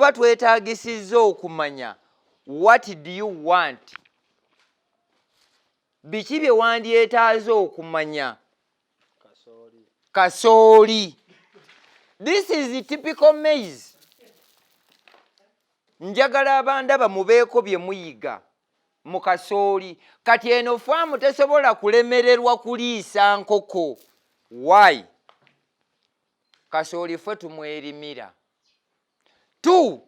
tuba twetaagisizza okumanya what do you want, biki bye wandyetaaze okumanya. Kasooli. This is typical maize. Njagala abandaba mubeeko bye muyiga mu kasooli. Kati eno faamu tesobola kulemererwa kuliisa nkoko. Why? Kasooli ffe tumwerimira. 2.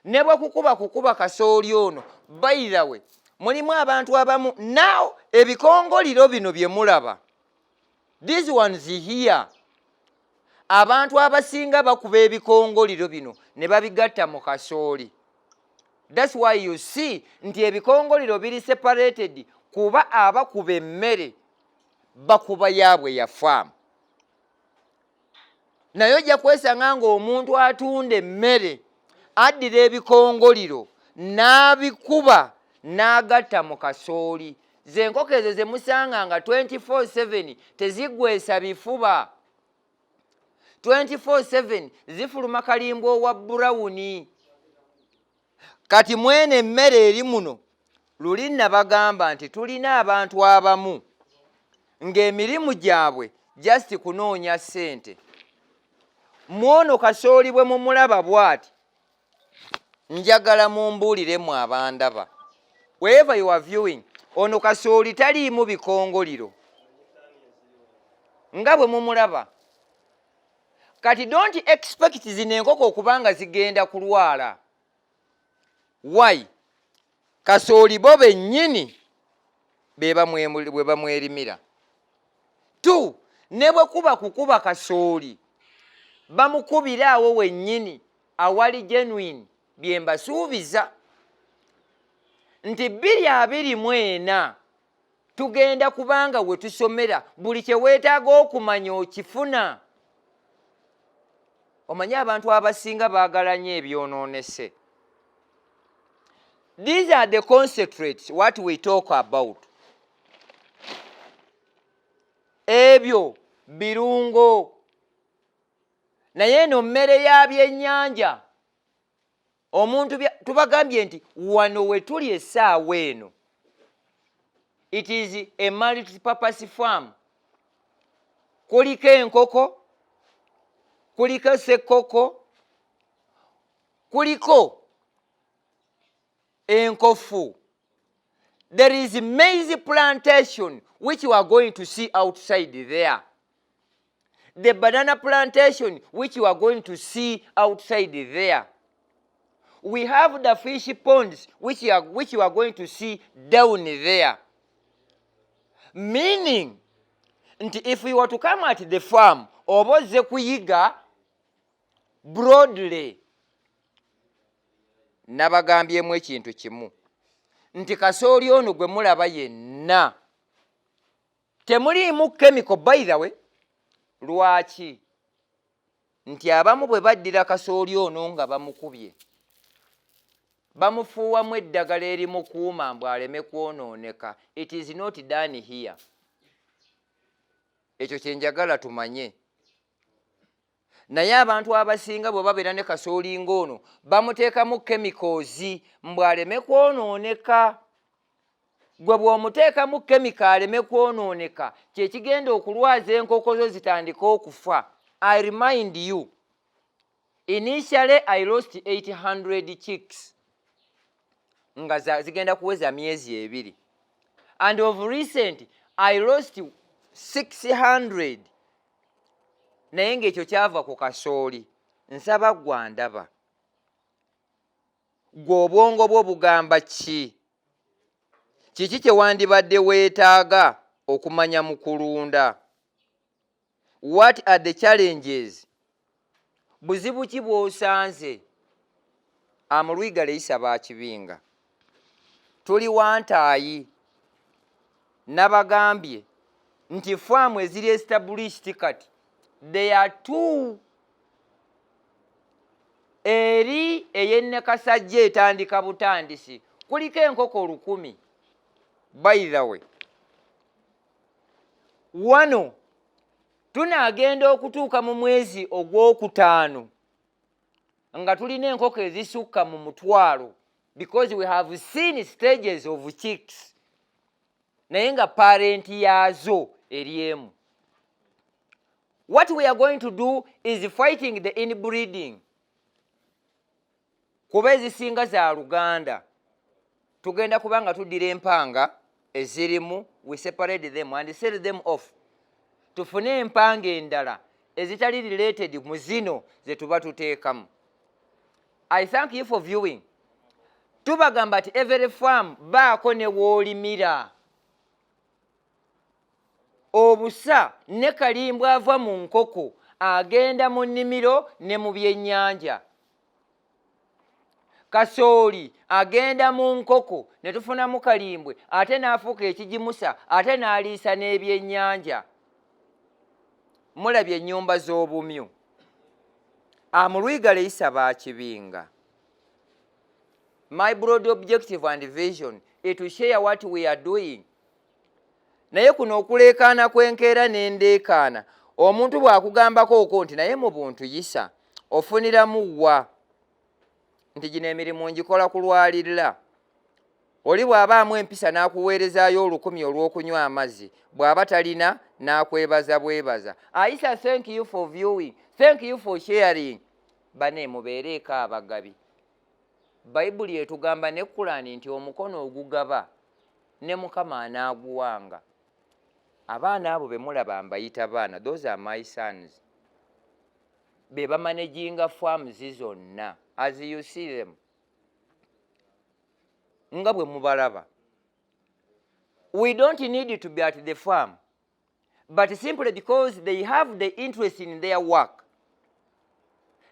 Ne bwe kukuba kasooli ono, by the way, mulimu abantu abamu now ebikongoliro bino bye mulaba. These ones here. Abantu abasinga bakuba ebikongoliro bino ne babigatta mu kasooli. That's why you see nti ebikongoliro biri separated kuba abakuba emmere bakuba yaabwe ya farm. Naye ojja kwesanga ng'omuntu atunda emmere addira ebikongoliro n'abikuba n'agatta mu kasooli. Ze enkoko ezo ze musanga nga 24/7 teziggwesa bifuba. 24/7 zifuluma kalimbwa owa burawuni. Kati mwene emmere eri muno luli nabagamba nti tulina abantu abamu ng'emirimu gyabwe just kunoonya ssente. Mwono kasooli bwe mumulaba bw'ati, njagala mumbuuliremu abandaba. Wherever you are viewing, ono kasooli taliimu bikongoliro nga bwe mumulaba. Kati don't expect zino enkoko okubanga zigenda kulwala. Why? Kasooli bo bennyini bwe bamwerimira. 2. Ne bwe kuba kasooli bamukubira awo wennyini awali genuine bye mbasuubiza nti 2024 tugenda kubanga we tusomera buli kye weetaaga okumanya okifuna. Omanye abantu abasinga baagala nnyo ebyonoonese. These are the concentrates what we talk about. Ebyo birungo. Naye eno mmere ya byennyanja omuntu tubagambye nti wano we tuli essaawa eno. It is a multi-purpose farm. Kuliko enkoko, kuliko ssekkoko, kuliko enkofu. There is maize plantation which you are going to see outside there. The banana plantation which you are going to see outside there. We have the fish ponds which you are going to see down there. Meaning, if we were to come at the farm, oboze kuyiga broadly, nabagambyemu ekintu kimu nti kasooli ono gwe mulaba yenna temuliimu chemical, by the way. Lwaki? Nti abamu bwe baddira kasooli ono nga bamukubye bamufuuwamu eddagala erimukuuma mbu aleme kwonooneka. It is not done here. Ekyo kye njagala tumanye. Naye abantu abasinga bwe babeera ne kasooli ng'ono bamuteekamu chemicals mbu aleme kwonooneka. Gwe bw'omuteekamu chemical aleme kwonooneka kye kigenda okulwaza enkoko zo zitandika okufa. I remind you, initially I lost 800 chicks nga zigenda kuweza myezi 2. And of recent I lost 600. Naye ng'ekyo kyava ku kasooli. Nsaba gwandaba. Gwe obwongo bwo bugamba ki? Kiki kye wandibadde weetaaga okumanya mu kulunda? What are the challenges? Buzibu ki bw'osanze? Luigare Isa Bakibinga. Tuli Wataayi. Nabagambye nti faamu eziri established kati they are 2. Eri ey'Ennekasajja etandika butandisi kuliko enkoko 1,000. By the way, wano tunaagenda okutuuka mu mwezi ogwokutaano nga tulina enkoko ezisukka mu mutwalo because we have seen stages of chicks naye nga parent yazo eri emu. What we are going to do is fighting the inbreeding. Kuba ezisinga za Luganda tugenda kubanga tuddira empanga ezirimu, we separate them and sell them off, tufune empanga endala ezitali related mu zino ze tuba tuteekamu. I thank you for viewing. Tubagamba ati every farm baako ne woolimira. Obusa ne kalimbwa ava mu nkoko agenda mu nnimiro ne mu byennyanja. Kasooli agenda mu nkoko ne tufunamu kalimbwe ate n'afuuka ekigimusa ate n'aliisa n'ebyennyanja. Mulabye ennyumba z'obumyu. Mu Luigare Isa baakibinga. My broad objective and vision is to share what we are doing. Naye kuno okuleekaana kw'enkeera n'endeekaana, omuntu bw'akugambako okwo nti naye mu buntu Isa ofuniramu wa nti gino emirimu ngikola kulwalirira. Oli bw'abaamu empisa n'akuweerezaayo 10 olw'okunywa amazzi, bw'aba talina n'akwebaza bwebaza. Isa, thank you for viewing, thank you for sharing. Bane mubeereeko abagabi. Bayibuli etugamba ne Kurani nti omukono ogugaba ne Mukama anaaguwanga. Abaana abo be mulaba mbayita baana, those are my sons. Be bamanaginga farms zonna as you see them. Nga bwe mubalaba. We don't need to be at the farm, but simply because they have the interest in their work.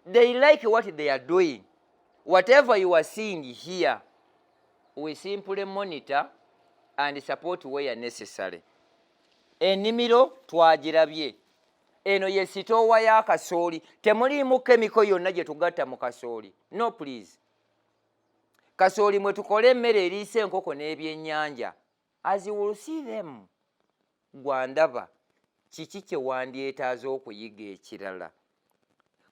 They like what they are doing. Whatever you are seeing here, we simply monitor and support where necessary. Ennimiro twagirabye. Eno ye sitoowa ya kasooli. Temuliimu kemiko yonna gye tugatta mu kasooli. No please. Kasooli mwe tukole emmere eriisa enkoko n'ebyennyanja. As you will see them. Gwandaba. Kiki kye wandyetaaze okuyiga ekirala?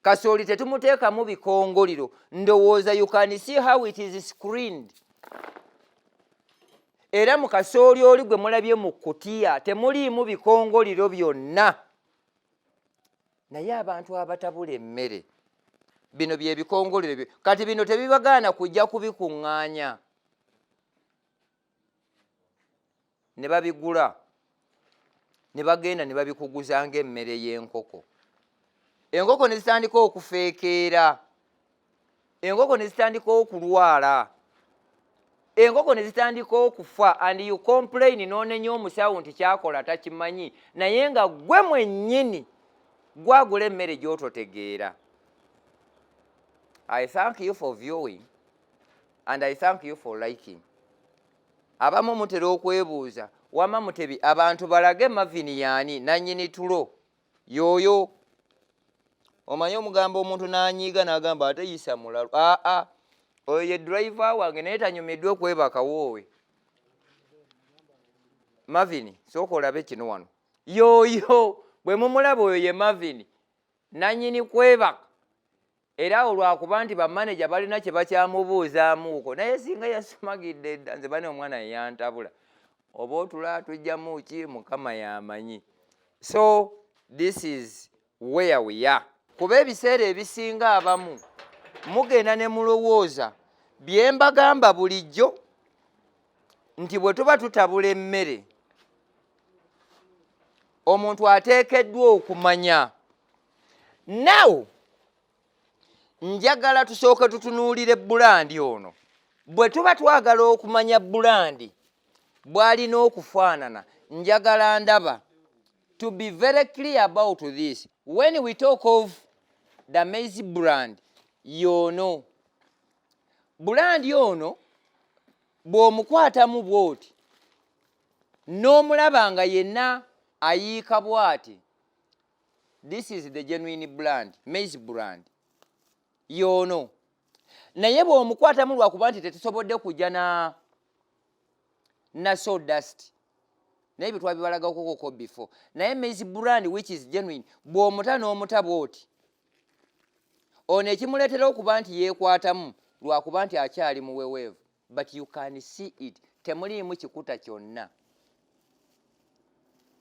Kasooli tetumuteekamu bikongoliro. Ndowooza you can see how it is screened. Era mu kasooli oli gwe mulabye mu kutiya temuliimu bikongoliro byonna. Naye abantu abatabula emmere, bino bye bikongoliro byo. Kati bino tebibagaana kujja kubikuŋŋaanya. Ne babigula. Ne bagenda ne babikuguza ng'emmere y'enkoko. Enkoko ne zitandika okufeekeera. Enkoko ne zitandika okulwala. Enkoko ne zitandika okufa and you complain n'onenya omusawo nti kyakola takimanyi, naye nga gwe mwennyini gwagula emmere gy'ototegeera. I thank you for viewing and I thank you for liking. Abamu mutera okwebuuza, wama Mutebi abantu balage Mavini yaani nannyini tulo yooyo. Omanyi omugambo omuntu n'anyiiga n'agamba ate Isa mulalu. Oyo ye driver wange naye tanyumiddwa okwebaka woowe. Mavini, sooka olabe kino wano. Yooyo, bwe mumulaba oyo ye Mavini, nannyini kwebaka. Era olwakuba nti bamaneja balina kye bakyamubuuzaamuuko. Naye singa yasumagidde edda, nze bane omwana yantabula. Oba otula tujjamu ki, Mukama yamanyi. So, this is where we are. Kuba ebiseera ebisinga abamu mugenda ne mulowooza bye mbagamba bulijjo nti bwe tuba tutabula emmere omuntu ateekeddwa okumanya. Now njagala tusooke tutunuulire bulandi ono. Bwe tuba twagala okumanya bulandi bw'alina okufaanana, njagala ndaba to be very clear about this. When we talk of the maize brand, yono bulandi ono bw'omukwatamu bw'oti n'omulaba nga yenna ayiika bw'ati, this is the genuine brand, maize brand yono. Naye bw'omukwatamu lwakuba nti tetusobodde kujja na sawdust naye bye twabibalagako before. Naye maize brand which is genuine bw'omuta n'omuta bw'oti ono ekimuleetera okuba nti yeekwatamu lwakuba nti akyali muweweevu, but you can see it, temuliimu kikuta kyonna.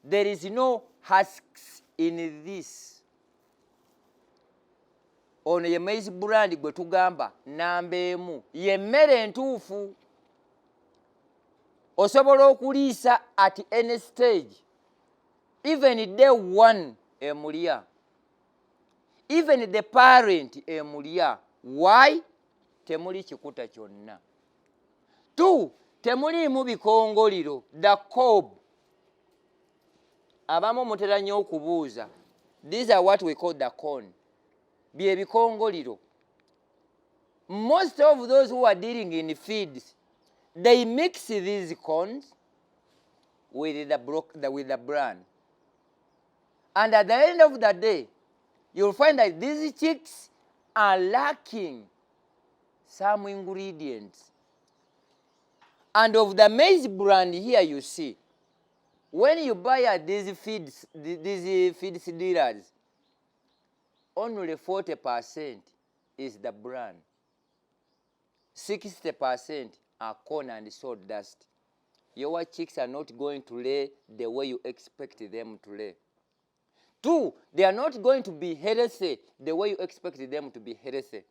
There is no husks in this. Ono ye maize brand gwe tugamba namba emu, ye mmere entuufu. Osobola okuliisa at any stage, even day one emulya, even the parent emulya. Why? Temuli kikuta kyonna. 2, temuliimu bikongoliro, the cob. Abamu mutera nnyo okubuuza, these are what we call the corn. Bye bikongoliro. Most of those who are dealing in feeds, they mix these corns with the bran. And at the end of the day, you'll find that these chicks are lacking some ingredients. And of the maize brand here you see, when you buy at these feeds dealers, only 40% is the bran. 60% are corn and sawdust. Your chicks are not going to lay the way you expect them to lay. 2, they are not going to be healthy the way you expect them to be healthy,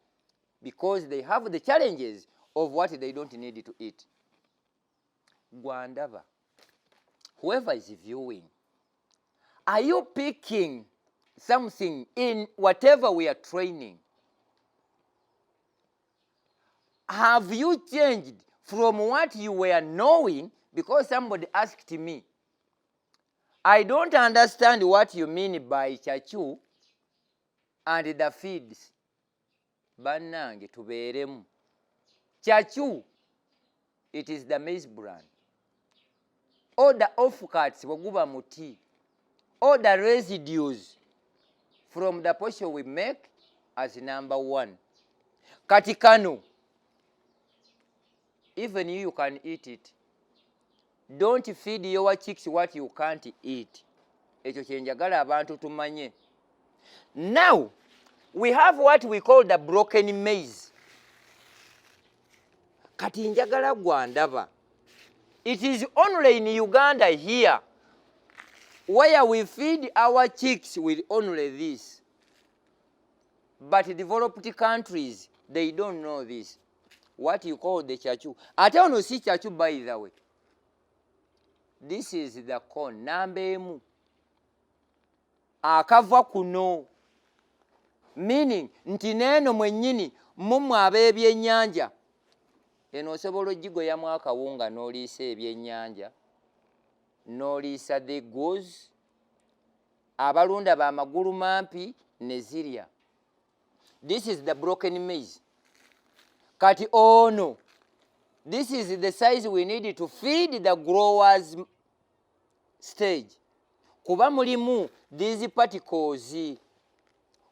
because they have the challenges of what they don't need to eat. Gwandava, whoever is viewing, are you picking something in whatever we are training? Have you changed from what you were knowing? Because somebody asked me, I don't understand what you mean by chachu and the feeds. Bannange tubeeremu. Chachu, it is the maize bran. All the offcuts waguba muti, all the residues from the portion we make as number 1. Katikano, even you can eat it. Don't feed your chicks what you can't eat. Ekyo kyenjagala abantu tumanye. Now, we have what we call the broken maize. Kati njagala gwandaba. It is only in Uganda here where we feed our chicks with only this. But developed countries, they don't know this. What you call the chachu. Ate ono si chachu by the way. This is the corn. Namba emu. Akava kuno. Meaning, nti neno mwennyini mmwe ab'ebyennyanja. Eno osobola ogigoyamu akawunga n'oliisa ebyennyanja, n'oliisa the goose, abalunda b'amagulu mampi ne zirya. This is the broken maize. Kati ono, this is the size we need to feed the growers stage. Kuba mulimu these particles.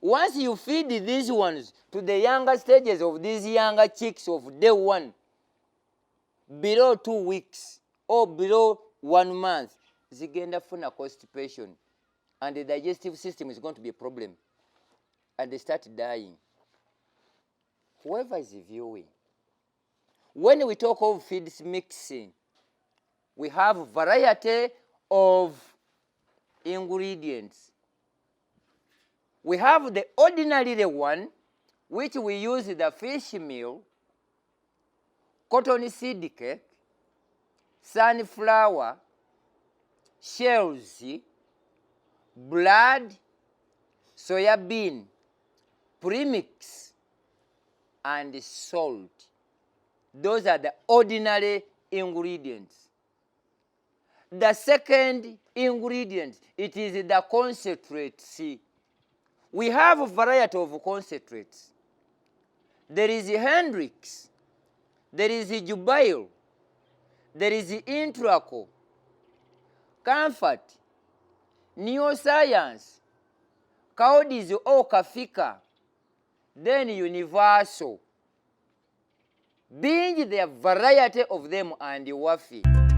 Once you feed these ones to the younger stages of these younger chicks of day 1, below 2 weeks or below 1 month, zigenda funa constipation, and the digestive system is going to be a problem, and they start dying. Whoever is viewing, when we talk of feeds mixing, we have a variety of ingredients. We have the ordinary one, which we use the fish meal, cotton seed cake, sunflower, shells, blood, soya bean, premix, and salt. Those are the ordinary ingredients. The second ingredient, it is the concentrates. We have a variety of concentrates. There is Hendrix, there is Jubail, there is Intraco, Comfort, Neoscience, Caudiz or Kafika, then Universal. Being the variety of them and eyaffe.